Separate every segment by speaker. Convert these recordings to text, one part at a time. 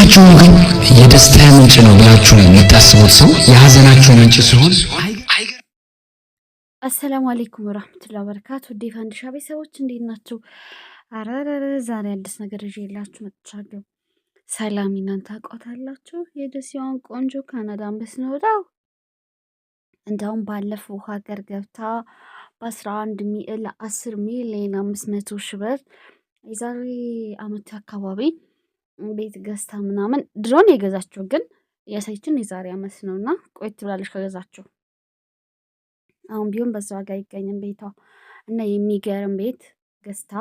Speaker 1: ፍቅራችሁ ግን የደስታ ምንጭ ነው ብላችሁ የምታስቡት ሰው የሀዘናችሁ ምንጭ ሲሆን
Speaker 2: አሰላሙ አለይኩም ወራህመቱላሂ ወበረካቱ። ዲፋንድሻ ቤተሰቦች እንዴት ናችሁ? አረረረ ዛሬ አዲስ ነገር ይዤላችሁ መጥቻለሁ። ሰላም እናንተ ታውቃታላችሁ? የደሴዋን ቆንጆ ካናዳን በስኖዳው እንደውም ባለፈው ሀገር ገብታ በ10 ሚሊዮን 500 ሺህ ብር የዛሬ አመት አካባቢ ቤት ገዝታ ምናምን ድሮን የገዛችሁ ግን ያሳይችን የዛሬ አመት ነውና ቆይት ብላለች ከገዛችሁ። አሁን ቢሆን በዛ ዋጋ አይገኝም ቤቷ እና የሚገርም ቤት ገዝታ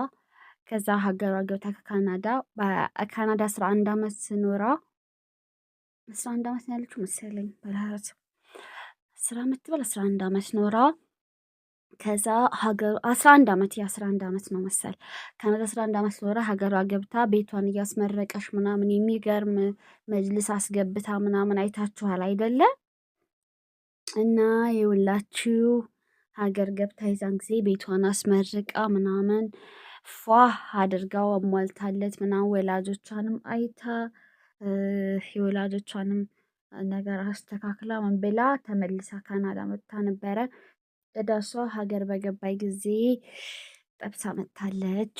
Speaker 2: ከዛ ሀገሯ ገብታ ከካናዳ 11 አመት ኖራ 11 አመት ያለችው መሰለኝ በላራት 10 አመት በል 11 አመት ኖራ ከዛ ሀገሩ 11 አመት ነው መሰል ካናዳ 11 አመት ኖራ ሀገሯ ገብታ ቤቷን እያስመረቀሽ ምናምን የሚገርም መጅልስ አስገብታ ምናምን አይታችኋል አይደለ? እና የውላችሁ ሀገር ገብታ የዛን ጊዜ ቤቷን አስመርቃ ምናምን ፏ አድርጋው አሟልታለት ምናምን ወላጆቿንም አይታ የወላጆቿንም ነገር አስተካክላ ምን ብላ ተመልሳ ካናዳ መጥታ ነበረ። እዳሷ ሀገር በገባይ ጊዜ ጠብሳ መታለች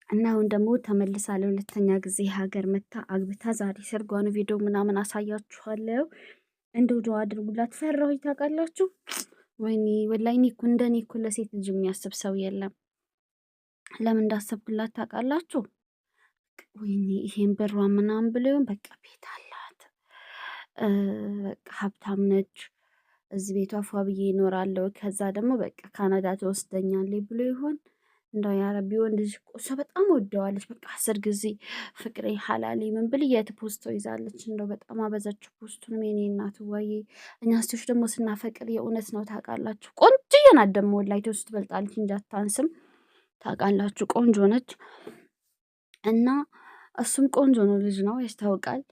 Speaker 2: እና አሁን ደግሞ ተመልሳ ለሁለተኛ ጊዜ ሀገር መታ አግብታ ዛሬ ሰርጓን ቪዲዮ ምናምን አሳያችኋለሁ። እንደው ዱአ አድርጉላት። ፈራሁ ታውቃላችሁ። ወይኔ ወላሂ እኔ እኮ እንደኔ እኮ ለሴት ልጅ የሚያስብ ሰው የለም። ለምን እንዳሰብኩላት ታውቃላችሁ? ወይኔ ይሄን ብሯ ምናምን ብሎ ይሆን በቃ ቤት አላት፣ በቃ ሀብታም ነች። እዚህ ቤቷ ፏ ብዬ ይኖራለሁ፣ ከዛ ደግሞ በቃ ካናዳ ትወስደኛለች ብሎ ይሆን እንደው ያረቢ ወንድ ልጅ እሷ በጣም ወደዋለች። በቃ 10 ጊዜ ፍቅሬ ሐላሌ ምን ብል ፖስቶ ይዛለች። እንደው በጣም አበዛችሁ ፖስቱንም የኔ እናት ወይ እኛ ሴቶች ደግሞ ስናፈቅር የእውነት ነው ታውቃላችሁ። ቆንጆዬ ናት ደግሞ ወላሂ ተውስጥ ትበልጣለች እንጂ አታንስም። ታውቃላችሁ ቆንጆ ነች እና እሱም ቆንጆ ነው ልጅ ነው ያስታውቃል።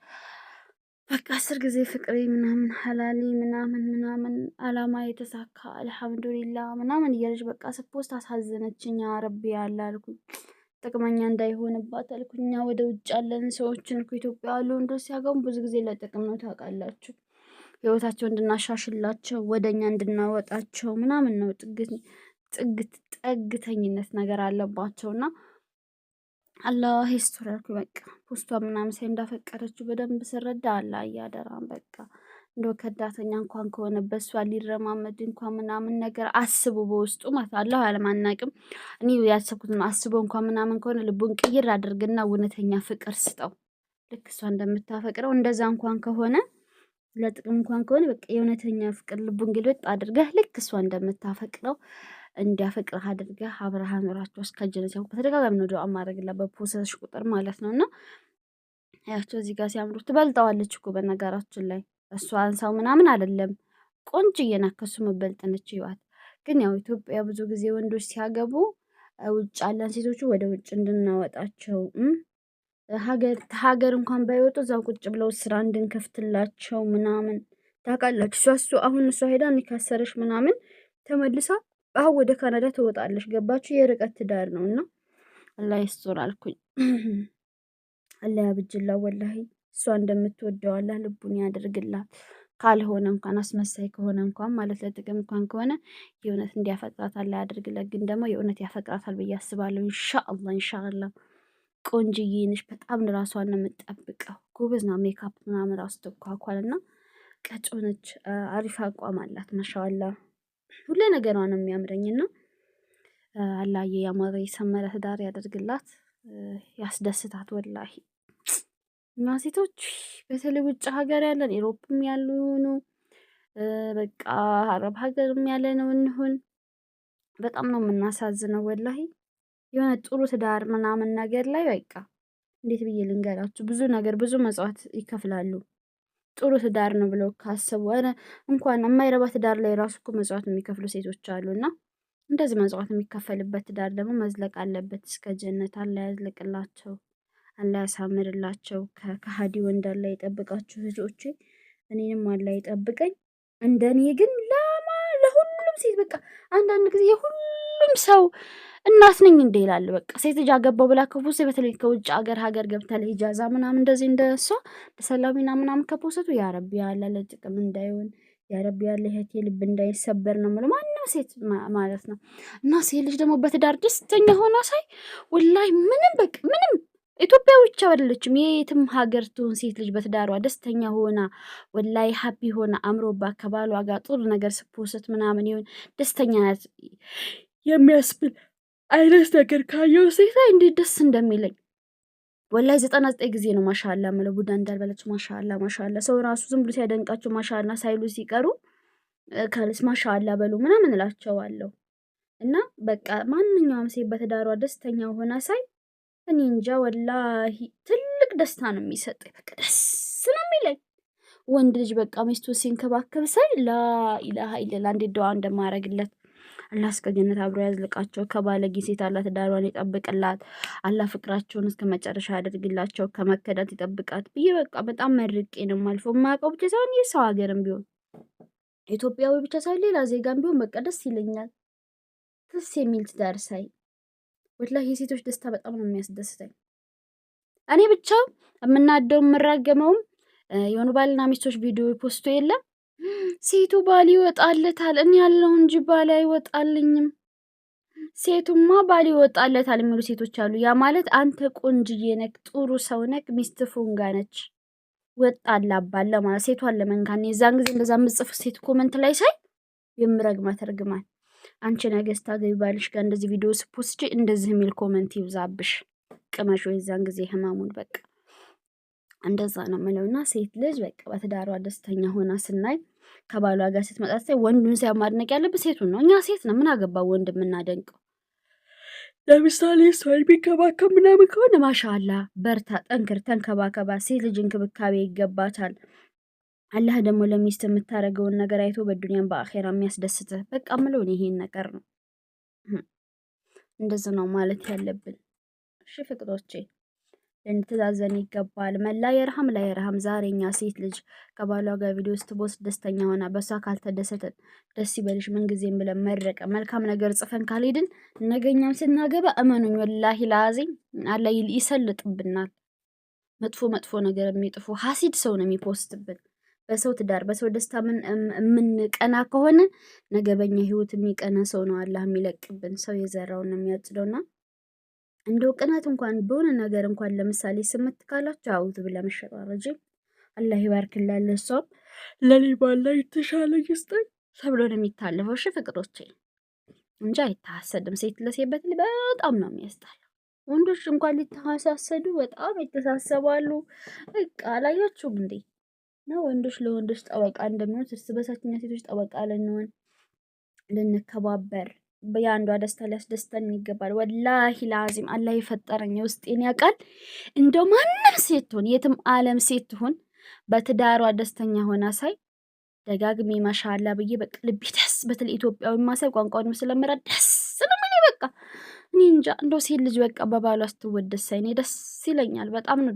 Speaker 2: በቃ 10 ጊዜ ፍቅሬ ምናምን ሐላሌ ምናምን አላማ የተሳካ አልሐምዱሊላህ ምናምን እያለች በቃ ስፖስት አሳዘነችኝ። አረብ ያለ አልኩኝ ጥቅመኛ እንዳይሆንባት አልኩኝ። ወደ ውጭ ያለን ሰዎችን እኮ ኢትዮጵያ ያሉ ወንዶች ሲያገቡ ብዙ ጊዜ ለጥቅም ነው ታውቃላችሁ። ህይወታቸው እንድናሻሽላቸው ወደኛ እንድናወጣቸው ምናምን ነው። ጠግተኝነት ነገር አለባቸውና አላህ ይስጥር አልኩ። በቃ ፖስቷ ምናምን ሳይ እንዳፈቀረችው በደንብ ስረዳ አላህ እያደራን በቃ እንደው ከዳተኛ እንኳን ከሆነ በሷ ሊረማመድ እንኳን ምናምን ነገር አስቡ በውስጡ ማለት አላህ አለማናቅም። እኔ ያሰብኩት አስቦ እንኳን ምናምን ከሆነ ልቡን ቅይር አድርግና እውነተኛ ፍቅር ስጠው። ልክ እሷ እንደምታፈቅረው እንደዛ እንኳን ከሆነ ለጥቅም እንኳን ከሆነ በቃ የእውነተኛ ፍቅር ልቡን ግልብጥ አድርገህ ልክ እሷ እንደምታፈቅረው እንዲያፈቅርህ አድርገህ አብርሃም ኑራችሁ እስከ ጀነት ያው በተደጋጋሚ ነው ዱአ ማድረግላት በፖሰሽ ቁጥር ማለት ነውና ያቸው እዚህ ጋር ሲያምሩ ትበልጣዋለች እኮ በነገራችን ላይ እሷ አንሳው ምናምን አይደለም። ቆንጅዬ ናት ከሱ መበልጥ ነች ይዋት። ግን ያው ኢትዮጵያ ብዙ ጊዜ ወንዶች ሲያገቡ ውጭ ያለን ሴቶቹ ወደ ውጭ እንድናወጣቸው ሀገር እንኳን ባይወጡ እዛው ቁጭ ብለው ስራ እንድንከፍትላቸው ምናምን ታውቃላችሁ። እሱ አሁን እሷ ሄዳ ካሰረሽ ምናምን ተመልሳ አሁን ወደ ካናዳ ትወጣለች። ገባችሁ? የርቀት ትዳር ነውና አላህ ይስጥር አልኩኝ። አላህ ያብጅላ ወላሂ እሷ እንደምትወደው አላህ ልቡን ያደርግላት። ካልሆነ እንኳን አስመሳይ ከሆነ እንኳን ማለት ለጥቅም እንኳን ከሆነ የእውነት እንዲያፈቅራት አላህ ያደርግላት። ግን ደግሞ የእውነት ያፈቅራታል ብዬ አስባለሁ። ኢንሻአላህ ቆንጅዬ ነሽ። በጣም ራሷን ነው የምትጠብቀው። ጎበዝ ነው። ሜካፕ ምናምን ራሱ ተኳኳልና ቀጮ ነች። አሪፍ አቋም አላት ማሻአላህ። ሁሌ ነገሯ ነው የሚያምረኝና አላህ ያማረ የሰመረ ትዳር ያደርግላት፣ ያስደስታት ወላሂ። እና ሴቶች በተለይ ውጭ ሀገር ያለን ኢሮፕም ያሉ ነው በቃ አረብ ሀገርም ያለ ነው እንሁን በጣም ነው የምናሳዝነው ወላሂ። የሆነ ጥሩ ትዳር ምናምን ነገር ላይ በቃ እንዴት ብዬ ልንገራችሁ፣ ብዙ ነገር ብዙ መጽዋት ይከፍላሉ። ጥሩ ትዳር ነው ብለው ካሰቡ እንኳን የማይረባ ትዳር ላይ ራሱ እኮ መጽዋት የሚከፍሉ ሴቶች አሉና እንደዚህ መጽዋት የሚከፈልበት ትዳር ደግሞ መዝለቅ አለበት እስከ ጀነት። አላህ ያዝልቅላቸው፣ አላህ ያሳምርላቸው። ከከሃዲ ወንድ አላህ ይጠብቃችሁ ልጆቼ። እኔንም አላህ ይጠብቀኝ። እንደኔ ግን ለሁሉም ሴት በቃ አንዳንድ ጊዜ የሁሉም ሰው እናት ነኝ እንደ ይላል። በቃ ሴት ልጅ አገባው ብላ ከፖስት በተለይ ከውጭ ሀገር ገብታ ለኢጃዛ ምናምን እንደዚህ እንደሷ ለሰላሚና ምናምን ከፖስቱ ያረቢ ያለ ለጥቅም እንዳይሆን ያረቢ ያለ እህቴ ልብ እንዳይሰበር ነው ማለት ማንም ሴት ማለት ነው። እና ሴት ልጅ ደግሞ በትዳር ደስተኛ ሆና ሳይ ወላሂ ምንም በቃ ምንም ኢትዮጵያ ብቻ አይደለችም፣ የትም ሀገር ትሁን ሴት ልጅ በትዳሯ ደስተኛ ሆና ወላሂ ሀፒ ሆና አምሮባት ከባሏ ጋር ጥሩ ነገር ስፖስት ምናምን ይሁን ደስተኛ ናት የሚያስብል አይነት ነገር ካየው ሴት ላይ እንዴት ደስ እንደሚለኝ ወላሂ 99 ጊዜ ነው ማሻአላ ማለት ቡዳ እንዳልበለች ማሻአላ ሰው ራሱ ዝም ብሎ ሲያደንቃቸው ማሻአላ ሳይሉ ሲቀሩ ካልስ ማሻአላ በሉ ምናምን እላቸዋለሁ። እና በቃ ማንኛውም ሴት በትዳሯ ደስተኛ ሆና ሳይ እኔ እንጃ ወላሂ ትልቅ ደስታ ነው የሚሰጠኝ። በቃ ደስ ነው የሚለኝ ወንድ ልጅ በቃ ሚስቱን ሲንከባከብ ሳይ ላኢላሃ ኢለላህ እንዴት ዱዓ እንደማረግለት አላህ እስከ ጀነት አብሮ ያዝልቃቸው። ከባለጌ ሴት አላህ ትዳሯን ይጠብቅላት። አላህ ፍቅራቸውን እስከ መጨረሻ ያደርግላቸው። ከመከዳት ይጠብቃት ብዬ በቃ በጣም መርቄ ነው የማልፈው። የማያውቀው ብቻ ሳይሆን የሰው ሀገርም ቢሆን ኢትዮጵያዊ ብቻ ሳይሆን ሌላ ዜጋም ቢሆን በቃ ደስ ይለኛል። ደስ የሚል ትዳር ሳይ ወላሂ የሴቶች ደስታ በጣም ነው የሚያስደስተኝ። እኔ ብቻ የምናደው የምራገመውም የሆኑ ባልና ሚስቶች ቪዲዮ ፖስቶ የለም ሴቱ ባል ይወጣለታል እኔ ያለው እንጂ ባል አይወጣልኝም፣ ሴቱማ ባል ይወጣለታል የሚሉ ሴቶች አሉ። ያ ማለት አንተ ቆንጅዬ ነክ ጥሩ ሰው ነክ ሚስት ፉንጋ ነች ወጣላባለ ማለት ሴቷን ለመንካን የዛን ጊዜ እንደዛ ምጽፍ ሴት ኮመንት ላይ ሳይ የምረግማት እርግማን አንቺ ነገስታ ገቢ ባልሽ ጋር እንደዚህ ቪዲዮ ስፖስት እንደዚህ የሚል ኮመንት ይብዛብሽ ቅመሽ የዛን ጊዜ ህማሙን በቃ እንደዛ ነው የምለውና ሴት ልጅ በቃ በትዳሯ ደስተኛ ሆና ስናይ ከባሏ ጋር ስትመጣ ሳይ ወንዱን ሲያማድነቅ ያለበት ሴቱን ነው። እኛ ሴት ነው ምን አገባው ወንድ የምናደንቀው። ለምሳሌ ሰው ቢከባከብ ምናምን ከሆነ ማሻአላ በርታ፣ ጠንክር፣ ተንከባከባ። ሴት ልጅ እንክብካቤ ይገባታል። አላህ ደግሞ ለሚስት የምታረገውን ነገር አይቶ በዱንያም በአኼራ የሚያስደስትህ በቃ ምለው ይሄን ነገር ነው። እንደዚህ ነው ማለት ያለብን። እሺ ፍቅሮቼ ልንተዛዘን ይገባል። መላ የረሃም ላይ የረሃም ዛሬኛ ሴት ልጅ ከባሏ ጋር ቪዲዮ ስትፖስት ደስተኛ ሆና በሷ ካልተደሰተን ደስ ይበልሽ ምንጊዜም ብለን መረቀ መልካም ነገር ጽፈን ካልሄድን ነገኛም ስናገባ እመኑኝ ወላሂ ላዚም አላ ይሰልጥብናል። መጥፎ ነገር የሚጥፉ ሀሲድ ሰው ነው የሚፖስትብን። በሰው ትዳር በሰው ደስታ ምን ቀና ከሆነ ነገ በኛ ህይወት የሚቀና ሰው ነው አላህ የሚለቅብን። ሰው የዘራውን ነው የሚያጭደውና እንደው ቅናት እንኳን በሆነ ነገር እንኳን ለምሳሌ ስምት ካላችሁ አውት ብለ መሸራረጅ አላህ ይባርክላል። እሷም ለኔ ባላ የተሻለ ይስጠኝ ተብሎ ነው የሚታለፈው። እሺ ፍቅሮቼ እንጂ አይታሰድም። ሴት ለሴት በጣም ነው የሚያስጠላው። ወንዶች እንኳን ሊተሳሰዱ በጣም ይተሳሰባሉ። በቃ አላያችሁም እንዴ ነው ወንዶች ለወንዶች ጠበቃ እንደሚሆን እርስ በርሳችን ሴቶች ጠበቃ ልንከባበር በያንዷ ደስታ ሊያስደስተን ይገባል። ወላሂ ላዚም አላህ የፈጠረኝ ውስጤን ያውቃል። እንደው ማንም ሴት ትሁን የትም ዓለም ሴት ትሁን በትዳሯ ደስተኛ ሆና ሳይ ደጋግሜ ማሻአላ ብዬ በቃ ልቤ ደስ በተለይ ኢትዮጵያዊ ማሳይ ቋንቋውን ስለምራ ደስ ስለምን በቃ እኔ እንጃ እንደው ሴት ልጅ በቃ በባሏ ስትወደስ ሳይ እኔ ደስ ይለኛል በጣም ነው